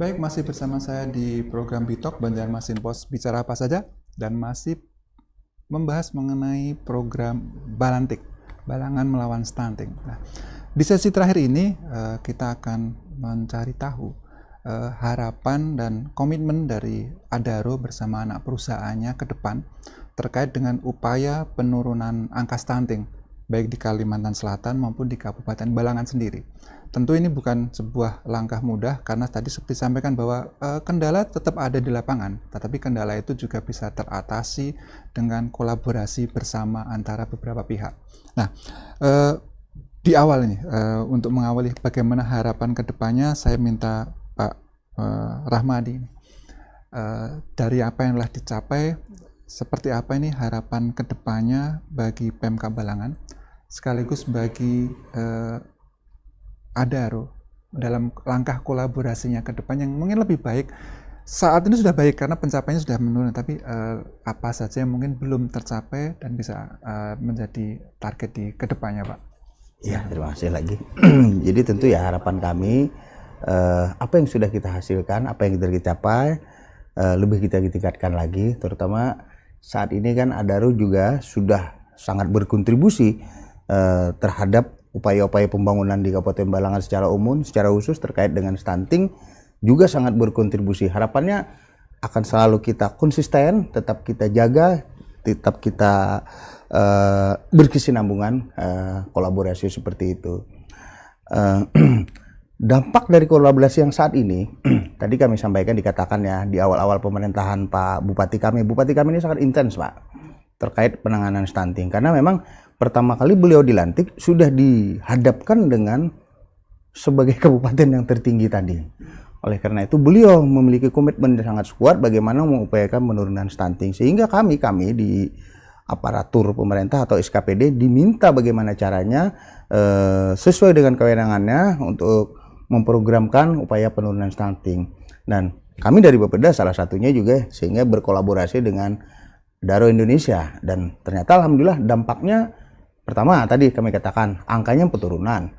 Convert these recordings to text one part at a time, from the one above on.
Baik, masih bersama saya di program Bitok Banjarmasin Pos Bicara Apa Saja, dan masih membahas mengenai program Balantik, Balangan Melawan Stunting. Nah, di sesi terakhir ini kita akan mencari tahu harapan dan komitmen dari Adaro bersama anak perusahaannya ke depan terkait dengan upaya penurunan angka stunting baik di Kalimantan Selatan maupun di Kabupaten Balangan sendiri. Tentu ini bukan sebuah langkah mudah karena tadi seperti disampaikan bahwa kendala tetap ada di lapangan, tetapi kendala itu juga bisa teratasi dengan kolaborasi bersama antara beberapa pihak. Nah, di awal ini untuk mengawali bagaimana harapan kedepannya, saya minta Pak Rahmadi dari apa yang telah dicapai, seperti apa ini harapan kedepannya bagi PMK Balangan sekaligus bagi Adaro dalam langkah kolaborasinya ke depan yang mungkin lebih baik. Saat ini sudah baik karena pencapaiannya sudah menurun, tapi apa saja yang mungkin belum tercapai dan bisa menjadi target di kedepannya, Pak? Ya, terima kasih lagi. Jadi tentu ya harapan kami apa yang sudah kita hasilkan, apa yang kita capai, lebih kita tingkatkan lagi. Terutama saat ini kan Adaro juga sudah sangat berkontribusi terhadap upaya-upaya pembangunan di Kabupaten Balangan secara umum, secara khusus terkait dengan stunting juga sangat berkontribusi. Harapannya akan selalu kita konsisten, tetap kita jaga, tetap kita berkesinambungan, kolaborasi seperti itu. Dampak dari kolaborasi yang saat ini, tadi kami sampaikan, dikatakan ya di awal-awal pemerintahan Pak Bupati kami ini sangat intens Pak terkait penanganan stunting, karena memang pertama kali beliau dilantik sudah dihadapkan dengan sebagai kabupaten yang tertinggi tadi. Oleh karena itu beliau memiliki komitmen yang sangat kuat bagaimana mengupayakan penurunan stunting, sehingga kami di aparatur pemerintah atau SKPD diminta bagaimana caranya sesuai dengan kewenangannya untuk memprogramkan upaya penurunan stunting. Dan kami dari Bapeda salah satunya juga sehingga berkolaborasi dengan Adaro Indonesia, dan ternyata alhamdulillah dampaknya pertama tadi kami katakan angkanya penurunan,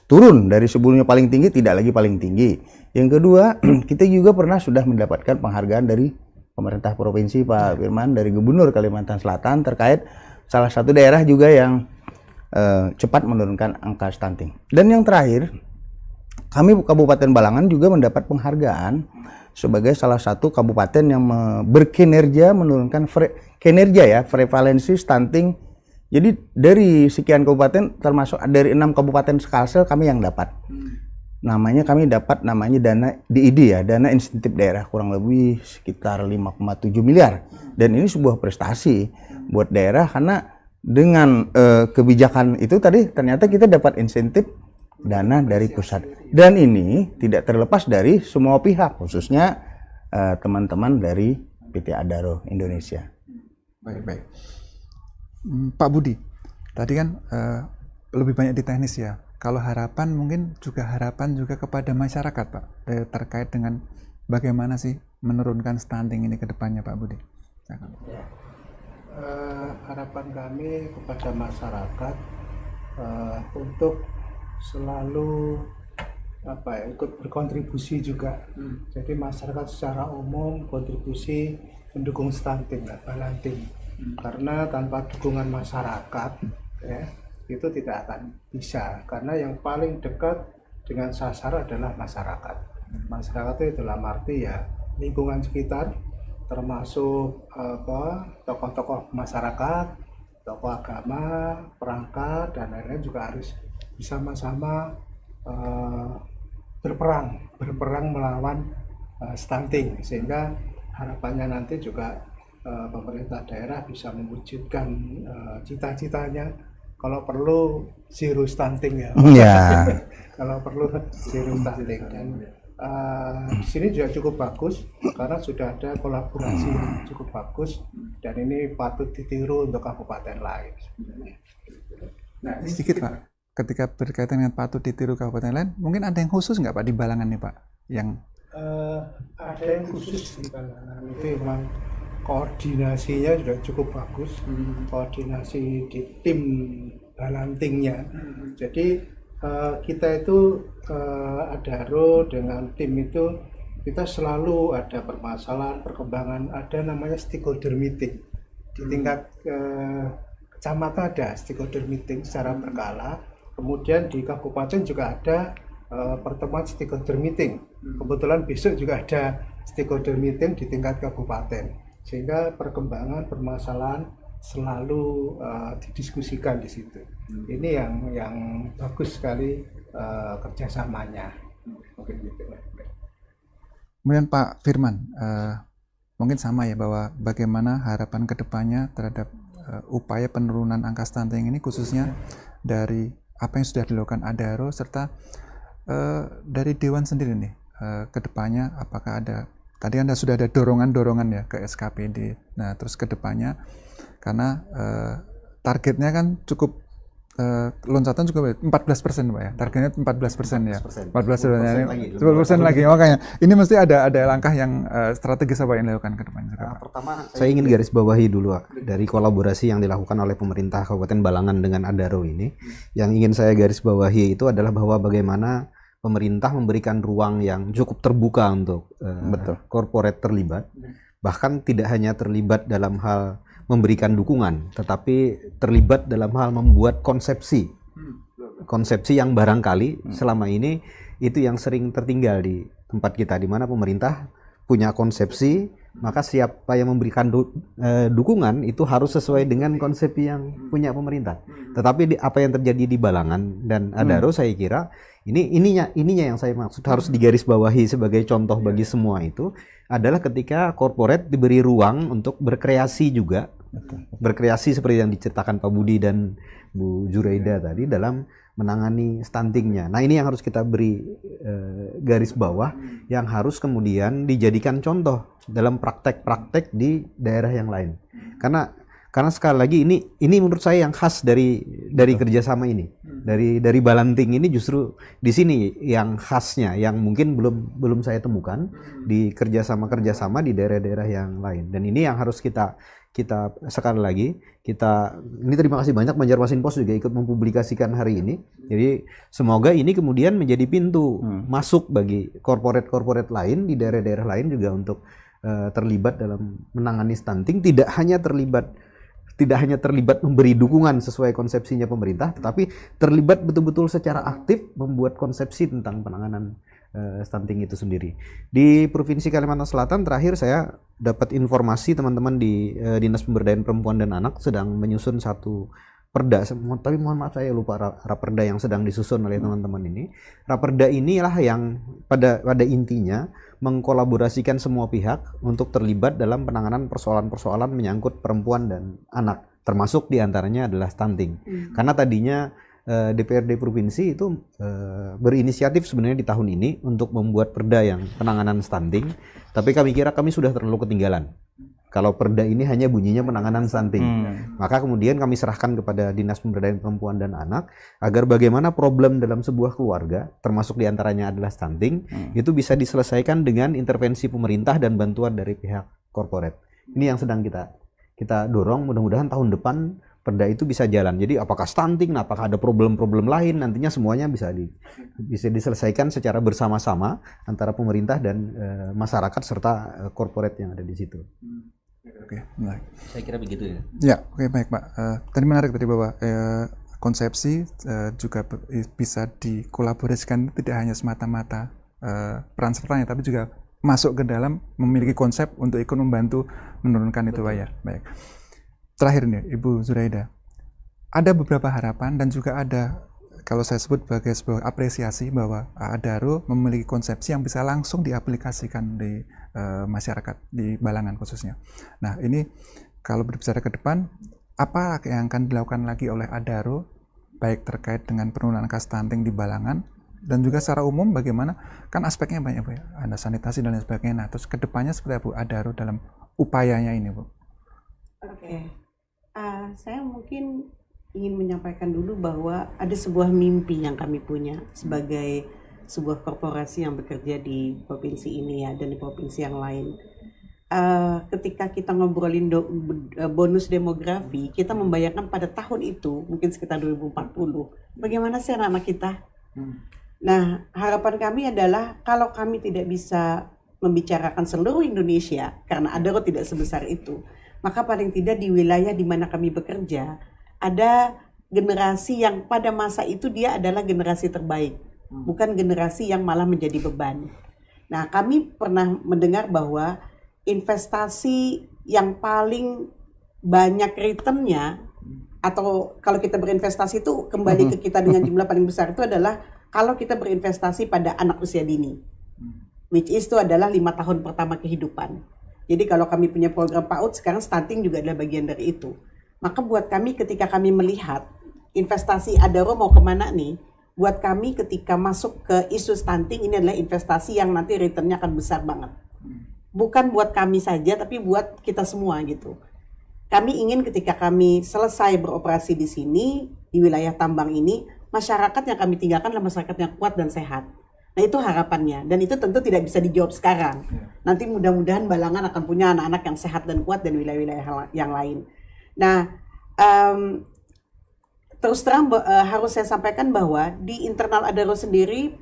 turun dari sebelumnya paling tinggi tidak lagi paling tinggi. Yang kedua, kita juga pernah sudah mendapatkan penghargaan dari pemerintah provinsi Pak Firman, dari Gubernur Kalimantan Selatan terkait salah satu daerah juga yang cepat menurunkan angka stunting. Dan yang terakhir, kami Kabupaten Balangan juga mendapat penghargaan sebagai salah satu kabupaten yang berkinerja menurunkan prevalensi stunting. Jadi dari sekian kabupaten, termasuk dari 6 kabupaten Kalsel, kami yang dapat. Kami dapat namanya dana DID ya, dana insentif daerah, kurang lebih sekitar 5,7 miliar. Dan ini sebuah prestasi buat daerah karena dengan kebijakan itu tadi ternyata kita dapat insentif dana dari pusat. Dan ini tidak terlepas dari semua pihak, khususnya teman-teman dari PT Adaro Indonesia. Baik. Pak Budi, tadi kan lebih banyak di teknis ya. Kalau harapan mungkin juga harapan juga kepada masyarakat Pak, terkait dengan bagaimana sih menurunkan stunting ini ke depannya Pak Budi. Ya. Harapan kami kepada masyarakat untuk selalu ikut berkontribusi juga. Jadi masyarakat secara umum kontribusi mendukung stunting, balanting. Karena tanpa dukungan masyarakat ya, itu tidak akan bisa, karena yang paling dekat dengan sasaran adalah masyarakat. Masyarakat itu dalam arti ya lingkungan sekitar, termasuk tokoh-tokoh masyarakat, tokoh agama, perangkat dan lain-lain juga harus bersama-sama berperang melawan stunting, sehingga harapannya nanti juga pemerintah daerah bisa mewujudkan cita-citanya, kalau perlu zero stunting ya. Kalau perlu zero stunting. Dan di sini juga cukup bagus karena sudah ada kolaborasi yang cukup bagus, dan ini patut ditiru untuk kabupaten lain. Nah, sedikit Pak, ketika berkaitan dengan patut ditiru kabupaten lain, mungkin ada yang khusus nggak Pak di Balangan nih Pak? Yang ada yang khusus di Balangan itu memang koordinasinya juga cukup bagus, koordinasi di tim balantingnya. Jadi kita itu Adaro dengan tim itu kita selalu ada permasalahan, perkembangan, ada namanya stakeholder meeting. Di tingkat kecamatan ada stakeholder meeting secara berkala, kemudian di kabupaten juga ada pertemuan stakeholder meeting. Kebetulan besok juga ada stakeholder meeting di tingkat kabupaten, sehingga perkembangan permasalahan selalu didiskusikan di situ. Ini yang bagus sekali kerjasamanya. Mungkin gitu. Kemudian Pak Firman, mungkin sama ya, bahwa bagaimana harapan kedepannya terhadap upaya penurunan angka stunting ini, khususnya dari apa yang sudah dilakukan Adaro serta dari Dewan sendiri nih, kedepannya apakah ada, tadi Anda sudah ada dorongan-dorongan ya ke SKPD, nah terus kedepannya karena targetnya kan cukup loncatan juga 14% Pak ya, targetnya 14% ya, 14% lagi, makanya ini mesti ada langkah yang strategis apa yang dilakukan ke depan juga, Pak. Pertama, saya ingin garis bawahi dulu Pak, dari kolaborasi yang dilakukan oleh pemerintah Kabupaten Balangan dengan Adaro ini, yang ingin saya garis bawahi itu adalah bahwa bagaimana pemerintah memberikan ruang yang cukup terbuka untuk corporate terlibat, bahkan tidak hanya terlibat dalam hal memberikan dukungan, tetapi terlibat dalam hal membuat konsepsi yang barangkali selama ini itu yang sering tertinggal di tempat kita, di mana pemerintah punya konsepsi, maka siapa yang memberikan dukungan itu harus sesuai dengan konsepsi yang punya pemerintah. Tetapi apa yang terjadi di Balangan dan Adaro, saya kira ininya yang saya maksud harus digarisbawahi sebagai contoh bagi semua itu adalah ketika corporate diberi ruang untuk berkreasi juga, berkreasi seperti yang diceritakan Pak Budi dan Bu Zuraida tadi dalam menangani stuntingnya. Nah, ini yang harus kita beri garis bawah, yang harus kemudian dijadikan contoh dalam praktek-praktek di daerah yang lain. Karena sekali lagi ini menurut saya yang khas dari kerjasama ini, dari Balanting ini justru di sini yang khasnya, yang mungkin belum saya temukan di kerjasama di daerah-daerah yang lain. Dan ini yang harus kita sekali lagi ini terima kasih banyak Banjarmasin Post juga ikut mempublikasikan hari ini. Jadi semoga ini kemudian menjadi pintu masuk bagi corporate lain di daerah-daerah lain juga untuk terlibat dalam menangani stunting, tidak hanya terlibat memberi dukungan sesuai konsepsinya pemerintah, tetapi terlibat betul-betul secara aktif membuat konsepsi tentang penanganan stunting itu sendiri. Di Provinsi Kalimantan Selatan terakhir saya dapat informasi teman-teman di Dinas Pemberdayaan Perempuan dan Anak sedang menyusun satu perda, tapi mohon maaf saya lupa raperda yang sedang disusun oleh teman-teman ini. Raperda inilah yang pada intinya mengkolaborasikan semua pihak untuk terlibat dalam penanganan persoalan-persoalan menyangkut perempuan dan anak, termasuk diantaranya adalah stunting. Karena tadinya DPRD provinsi itu berinisiatif sebenarnya di tahun ini untuk membuat perda yang penanganan stunting, tapi kami kira kami sudah terlalu ketinggalan. Kalau perda ini hanya bunyinya penanganan stunting, maka kemudian kami serahkan kepada Dinas Pemberdayaan Perempuan dan Anak agar bagaimana problem dalam sebuah keluarga, termasuk diantaranya adalah stunting, itu bisa diselesaikan dengan intervensi pemerintah dan bantuan dari pihak korporat. Ini yang sedang kita dorong. Mudah-mudahan tahun depan perda itu bisa jalan. Jadi apakah stunting, apakah ada problem-problem lain, nantinya semuanya bisa diselesaikan secara bersama-sama antara pemerintah dan masyarakat serta korporat yang ada di situ. Oke, menarik. Saya kira begitu ya. Ya, oke, baik Pak. Tadi menarik tadi bahwa konsepsi juga bisa dikolaborasikan, tidak hanya semata-mata peran sertanya, tapi juga masuk ke dalam memiliki konsep untuk ikut membantu menurunkan itu Pak ya. Baik. Terakhir nih, Ibu Zuraida, ada beberapa harapan dan juga ada, kalau saya sebut sebagai sebuah apresiasi bahwa Adaro memiliki konsepsi yang bisa langsung diaplikasikan di masyarakat, di Balangan khususnya. Nah, ini kalau berbicara ke depan, apa yang akan dilakukan lagi oleh Adaro, baik terkait dengan penurunan angka stunting di Balangan, dan juga secara umum bagaimana, kan aspeknya banyak Bu ya, ada sanitasi dan lain sebagainya. Nah, terus ke depannya seperti apa Bu Adaro dalam upayanya ini Bu? Oke. Saya mungkin ingin menyampaikan dulu bahwa ada sebuah mimpi yang kami punya sebagai sebuah korporasi yang bekerja di provinsi ini ya, dan di provinsi yang lain. Ketika kita ngobrolin bonus demografi, kita membayangkan pada tahun itu mungkin sekitar 2040 bagaimana sih anak-anak kita. Nah, harapan kami adalah kalau kami tidak bisa membicarakan seluruh Indonesia, karena Adaro tidak sebesar itu, maka paling tidak di wilayah di mana kami bekerja, ada generasi yang pada masa itu dia adalah generasi terbaik, bukan generasi yang malah menjadi beban. Nah, kami pernah mendengar bahwa investasi yang paling banyak returnnya, atau kalau kita berinvestasi itu kembali ke kita dengan jumlah paling besar itu adalah kalau kita berinvestasi pada anak usia dini, which is itu adalah 5 tahun pertama kehidupan. Jadi kalau kami punya program PAUD, sekarang stunting juga adalah bagian dari itu. Maka buat kami ketika kami melihat investasi Adaro mau kemana nih, buat kami ketika masuk ke isu stunting, ini adalah investasi yang nanti returnnya akan besar banget. Bukan buat kami saja, tapi buat kita semua gitu. Kami ingin ketika kami selesai beroperasi di sini, di wilayah tambang ini, masyarakat yang kami tinggalkan adalah masyarakat yang kuat dan sehat. Nah, itu harapannya, dan itu tentu tidak bisa dijawab sekarang. Nanti mudah-mudahan Balangan akan punya anak-anak yang sehat dan kuat dan wilayah-wilayah yang lain. Nah, terus terang harus saya sampaikan bahwa di internal Adaro sendiri,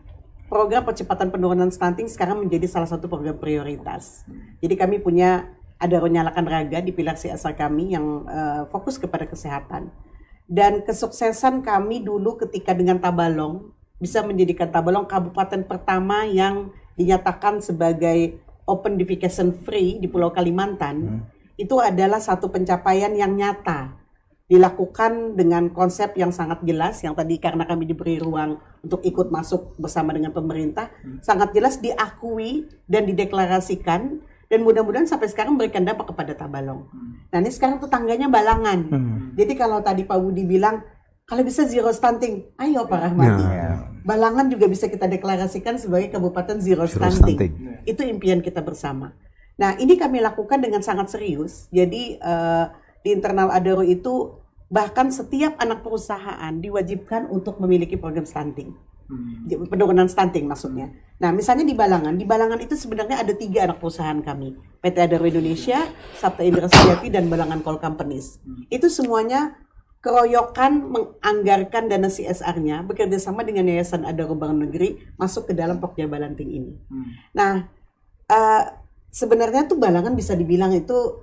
program percepatan penurunan stunting sekarang menjadi salah satu program prioritas. Jadi kami punya Adaro Nyalakan Raga di pilar CSR kami yang fokus kepada kesehatan. Dan kesuksesan kami dulu ketika dengan Tabalong bisa menjadikan Tabalong kabupaten pertama yang dinyatakan sebagai open defecation free di Pulau Kalimantan. Itu adalah satu pencapaian yang nyata, dilakukan dengan konsep yang sangat jelas, yang tadi karena kami diberi ruang untuk ikut masuk bersama dengan pemerintah, sangat jelas diakui dan dideklarasikan, dan mudah-mudahan sampai sekarang memberikan dampak kepada Tabalong. Nah, ini sekarang tetangganya Balangan. Jadi kalau tadi Pak Budi bilang, kalau bisa zero stunting, ayo Pak Rahmadi. Balangan juga bisa kita deklarasikan sebagai kabupaten zero stunting. Itu impian kita bersama. Nah, ini kami lakukan dengan sangat serius. Jadi di internal Adaro itu bahkan setiap anak perusahaan diwajibkan untuk memiliki program stunting. Penurunan stunting maksudnya. Nah, misalnya di Balangan itu sebenarnya ada 3 anak perusahaan kami. PT Adaro Indonesia, Sabta Indra Sejati, dan Balangan Coal Companies. Itu semuanya keroyokan menganggarkan dana CSR-nya bekerja sama dengan Yayasan Adaro Bank Negeri masuk ke dalam Pokja Balanting ini. Nah, sebenarnya tuh Balangan bisa dibilang itu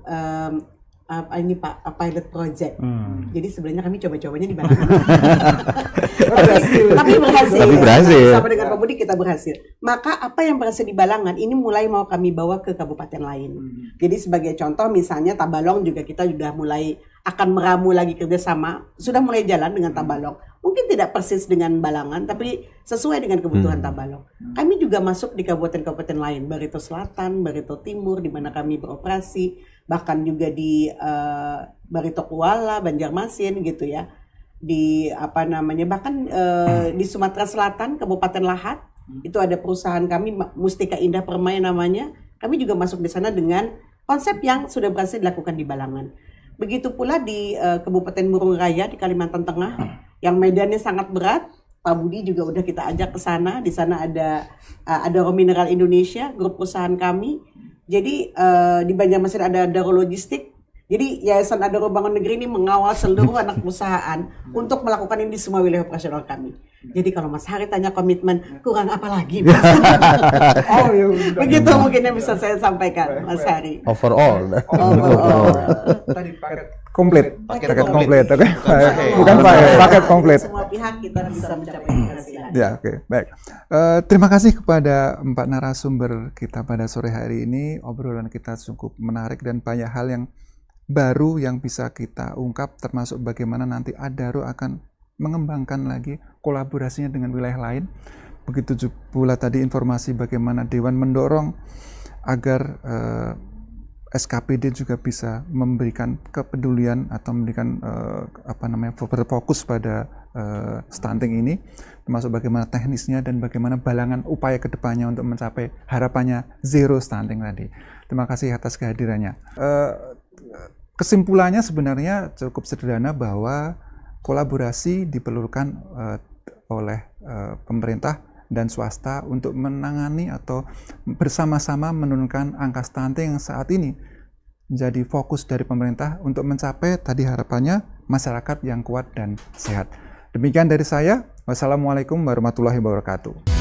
ini Pak, pilot project. Jadi sebenarnya kami coba-cobanya di Balangan. Tapi berhasil. Sama dengan Pak Budi kita berhasil. Maka apa yang berhasil di Balangan ini mulai mau kami bawa ke kabupaten lain. Jadi sebagai contoh misalnya Tabalong juga kita sudah mulai akan meramu lagi kerjasama. Sudah mulai jalan dengan Tabalong. Mungkin tidak persis dengan Balangan, tapi sesuai dengan kebutuhan Tabalong. Kami juga masuk di kabupaten-kabupaten lain, Barito Selatan, Barito Timur, di mana kami beroperasi, bahkan juga di Barito Kuala, Banjarmasin gitu ya, di bahkan di Sumatera Selatan, Kabupaten Lahat, itu ada perusahaan kami Mustika Indah Permai namanya. Kami juga masuk di sana dengan konsep yang sudah berhasil dilakukan di Balangan. Begitu pula di Kabupaten Murung Raya di Kalimantan Tengah, yang medannya sangat berat. Pak Budi juga udah kita ajak ke sana. Di sana ada Adaro Mineral Indonesia, grup perusahaan kami. Jadi di Banjarmasin ada Adaro Logistik. Jadi Yayasan Adaro Bank Negeri ini mengawal seluruh anak perusahaan untuk melakukan ini di semua wilayah operasional kami. Jadi kalau Mas Hari tanya komitmen, kurang apa lagi? Begitu mungkin yang bisa saya sampaikan, Mas Hari. Overall. Tadi paket komplit. Paket komplit, oke. Bukan paket komplit. Semua pihak kita bisa mencapai keberhasilan. Ya, oke, baik. Terima kasih kepada 4 narasumber kita pada sore hari ini. Obrolan kita cukup menarik dan banyak hal yang baru yang bisa kita ungkap, termasuk bagaimana nanti Adaro akan mengembangkan lagi kolaborasinya dengan wilayah lain. Begitu pula tadi informasi bagaimana Dewan mendorong agar SKPD juga bisa memberikan kepedulian atau memberikan berfokus pada stunting ini, termasuk bagaimana teknisnya dan bagaimana Balangan upaya kedepannya untuk mencapai harapannya zero stunting tadi. Terima kasih atas kehadirannya. Kesimpulannya sebenarnya cukup sederhana bahwa kolaborasi diperlukan oleh pemerintah dan swasta untuk menangani atau bersama-sama menurunkan angka stunting yang saat ini menjadi fokus dari pemerintah untuk mencapai tadi harapannya masyarakat yang kuat dan sehat. Demikian dari saya. Wassalamualaikum warahmatullahi wabarakatuh.